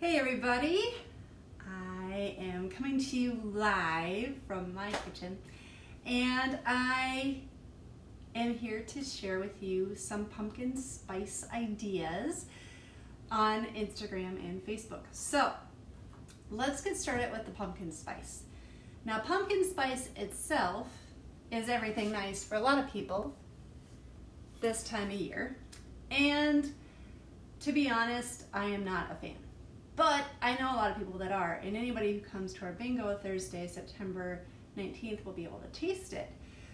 Hey everybody, I am coming to you live from my kitchen, and I am here to share with you some pumpkin spice ideas on Instagram and Facebook. So let's get started with the pumpkin spice. Now, pumpkin spice itself is everything nice for a lot of people this time of year, and to be honest, I am not a fan. But I know a lot of people that are, and anybody who comes to our bingo Thursday, September 19th, will be able to taste it.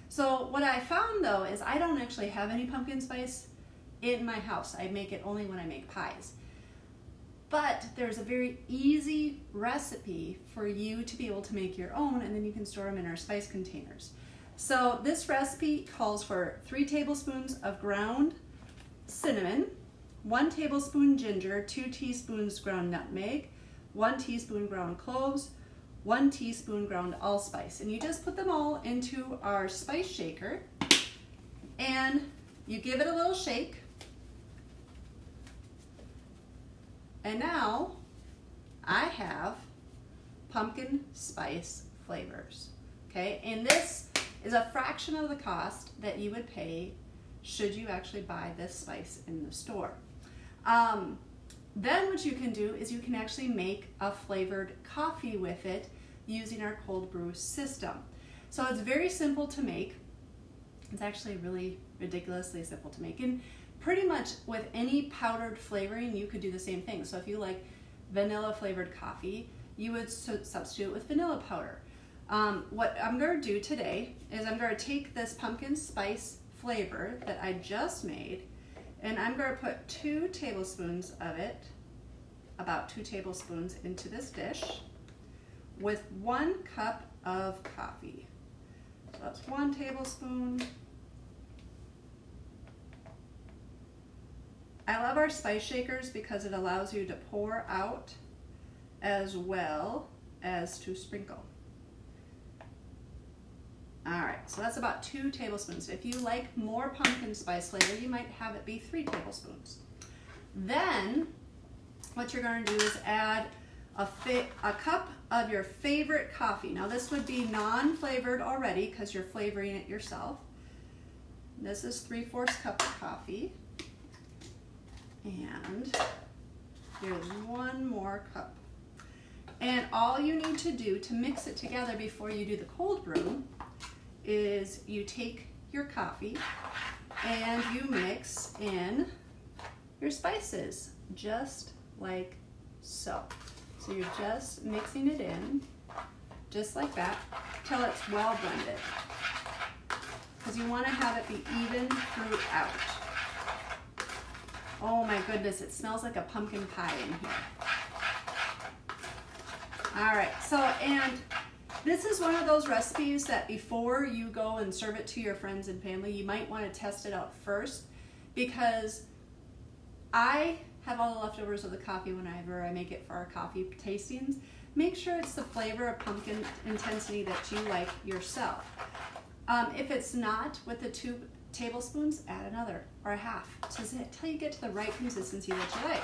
So what I found though is I don't actually have any pumpkin spice in my house. I make it only when I make pies. But there's a very easy recipe for you to be able to make your own, and then you can store them in our spice containers. So this recipe calls for 3 tablespoons of ground cinnamon, 1 tablespoon ginger, 2 teaspoons ground nutmeg, 1 teaspoon ground cloves, 1 teaspoon ground allspice. And you just put them all into our spice shaker and you give it a little shake. And now I have pumpkin spice flavors. Okay, and this is a fraction of the cost that you would pay should you actually buy this spice in the store. Then what you can do is you can actually make a flavored coffee with it using our cold brew system. So it's very simple to make. It's actually really ridiculously simple to make. And pretty much with any powdered flavoring, you could do the same thing. So if you like vanilla flavored coffee, you would substitute it with vanilla powder. What I'm going to do today is I'm going to take this pumpkin spice flavor that I just made, and I'm going to put 2 tablespoons of it, about 2 tablespoons, into this dish with 1 cup of coffee. So that's 1 tablespoon. I love our spice shakers because it allows you to pour out as well as to sprinkle. Alright, so that's about 2 tablespoons. If you like more pumpkin spice flavor, you might have it be 3 tablespoons. Then, what you're going to do is add a cup of your favorite coffee. Now this would be non-flavored already because you're flavoring it yourself. This is 3/4 cup of coffee. And here's 1 more cup. And all you need to do to mix it together before you do the cold brew is you take your coffee and you mix in your spices, just like so. So you're just mixing it in, just like that, till it's well blended. Because you want to have it be even throughout. Oh my goodness, it smells like a pumpkin pie in here. Alright, so, and this is one of those recipes that before you go and serve it to your friends and family, you might want to test it out first, because I have all the leftovers of the coffee whenever I make it for our coffee tastings. Make sure it's the flavor of pumpkin intensity that you like yourself. If it's not, with the 2 tablespoons, add another or a half until you get to the right consistency that you like.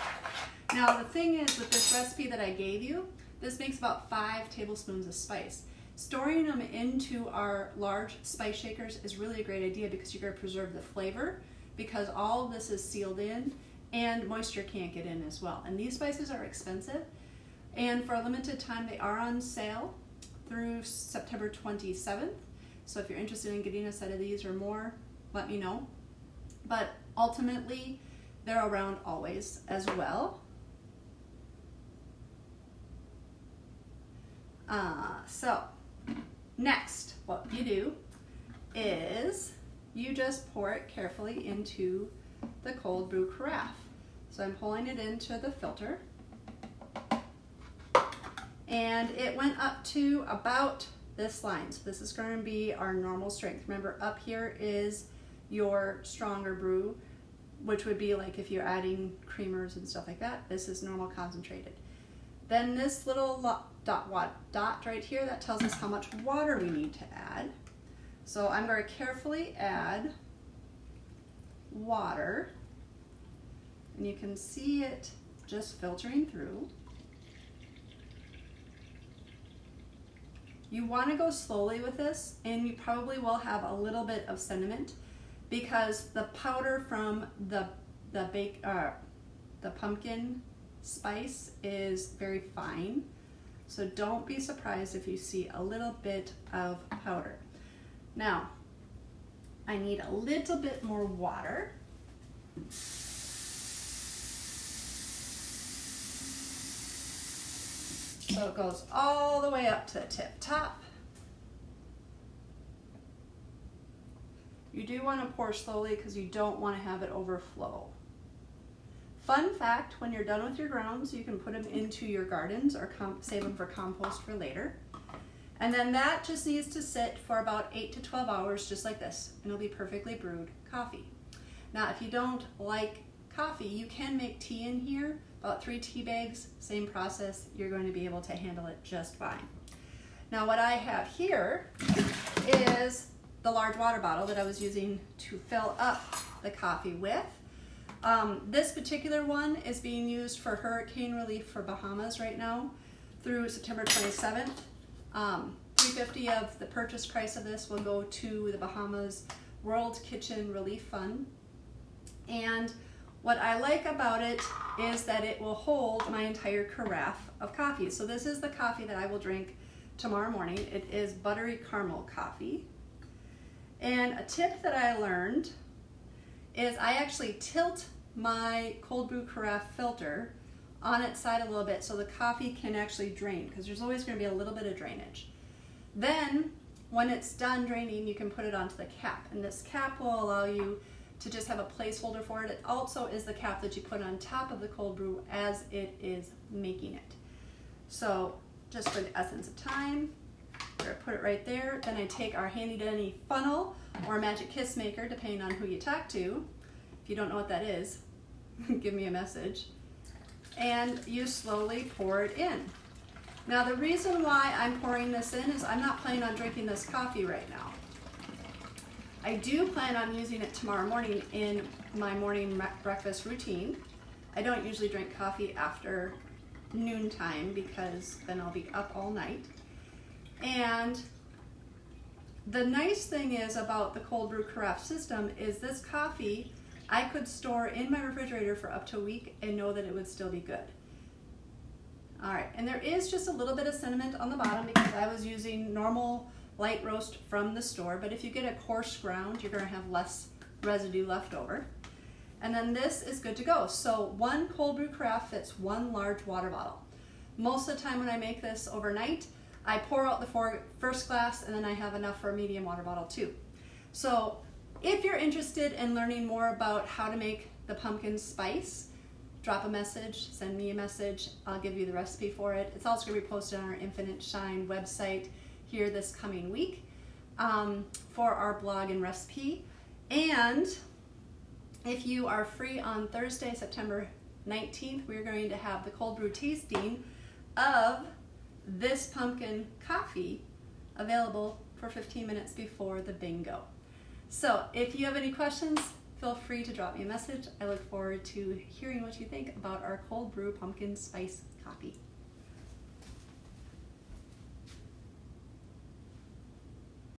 Now the thing is, with this recipe that I gave you, this makes about 5 tablespoons of spice. Storing them into our large spice shakers is really a great idea because you're going to preserve the flavor, because all of this is sealed in and moisture can't get in as well. And these spices are expensive, and for a limited time they are on sale through September 27th. So if you're interested in getting a set of these or more, let me know. But ultimately, they're around always as well. So next, what you do is you just pour it carefully into the cold brew carafe. So I'm pulling it into the filter, and it went up to about this line. So this is going to be our normal strength. Remember, up here is your stronger brew, which would be like if you're adding creamers and stuff like that. This is normal concentrated. Then this little dot right here, that tells us how much water we need to add. So I'm going to carefully add water, and you can see it just filtering through. You want to go slowly with this, and you probably will have a little bit of cinnamon because the powder from the pumpkin spice is very fine. So don't be surprised if you see a little bit of powder. Now, I need a little bit more water. So it goes all the way up to the tip top. You do want to pour slowly because you don't want to have it overflow. Fun fact, when you're done with your grounds, you can put them into your gardens or save them for compost for later. And then that just needs to sit for about 8 to 12 hours, just like this, and it'll be perfectly brewed coffee. Now, if you don't like coffee, you can make tea in here, about 3 tea bags, same process. You're going to be able to handle it just fine. Now, what I have here is the large water bottle that I was using to fill up the coffee with. This particular one is being used for hurricane relief for Bahamas right now through September 27th. $350 of the purchase price of this will go to the Bahamas World Kitchen Relief Fund. And what I like about it is that it will hold my entire carafe of coffee. So this is the coffee that I will drink tomorrow morning. It is buttery caramel coffee. And a tip that I learned is I actually tilt my cold brew carafe filter on its side a little bit so the coffee can actually drain, because there's always going to be a little bit of drainage. Then when it's done draining, you can put it onto the cap, and this cap will allow you to just have a placeholder for it. It also is the cap that you put on top of the cold brew as it is making it. So just for the essence of time, we're going to put it right there. Then I take our handy dandy funnel or magic kiss maker, depending on who you talk to. If you don't know what that is, give me a message. And you slowly pour it in. Now, the reason why I'm pouring this in is I'm not planning on drinking this coffee right now. I do plan on using it tomorrow morning in my morning breakfast routine. I don't usually drink coffee after noontime because then I'll be up all night. And the nice thing is about the cold brew carafe system is this coffee I could store in my refrigerator for up to a week and know that it would still be good. All right, and there is just a little bit of cinnamon on the bottom because I was using normal light roast from the store, but if you get a coarse ground, you're gonna have less residue left over. And then this is good to go. So one cold brew carafe fits one large water bottle. Most of the time when I make this overnight, I pour out the first glass and then I have enough for a medium water bottle too. So if you're interested in learning more about how to make the pumpkin spice, drop a message, send me a message. I'll give you the recipe for it. It's also going to be posted on our Infinite Shine website here this coming week for our blog and recipe. And if you are free on Thursday, September 19th, we're going to have the cold brew tasting of this pumpkin coffee available for 15 minutes before the bingo. So if you have any questions, feel free to drop me a message. I look forward to hearing what you think about our cold brew pumpkin spice coffee.